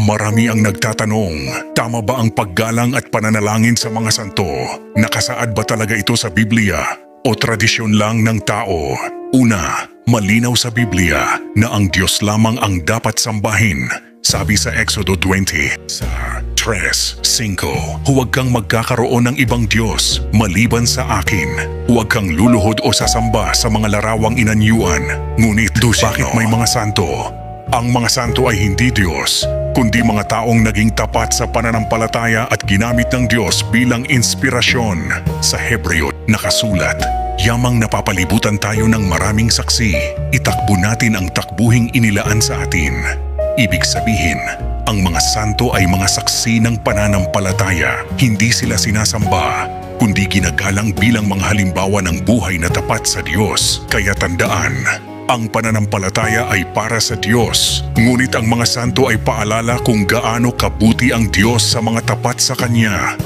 Marami ang nagtatanong, tama ba ang paggalang at pananalangin sa mga santo? Nakasaad ba talaga ito sa Biblia o tradisyon lang ng tao? Una, malinaw sa Biblia na ang Diyos lamang ang dapat sambahin. Sabi sa Exodo 20, sa 3:5, huwag kang magkakaroon ng ibang Diyos maliban sa akin. Huwag kang luluhod o sasamba sa mga larawang inanyuan. Ngunit bakit may mga santo? Ang mga santo ay hindi Diyos, kundi mga taong naging tapat sa pananampalataya at ginamit ng Diyos bilang inspirasyon. Sa Hebreo nakasulat, yamang napapalibutan tayo ng maraming saksi, itakbo natin ang takbuhing inilaan sa atin. Ibig sabihin, ang mga santo ay mga saksi ng pananampalataya. Hindi sila sinasamba, kundi ginagalang bilang mga halimbawa ng buhay na tapat sa Diyos. Kaya tandaan, ang pananampalataya ay para sa Diyos, ngunit ang mga santo ay paalala kung gaano kabuti ang Diyos sa mga tapat sa Kanya.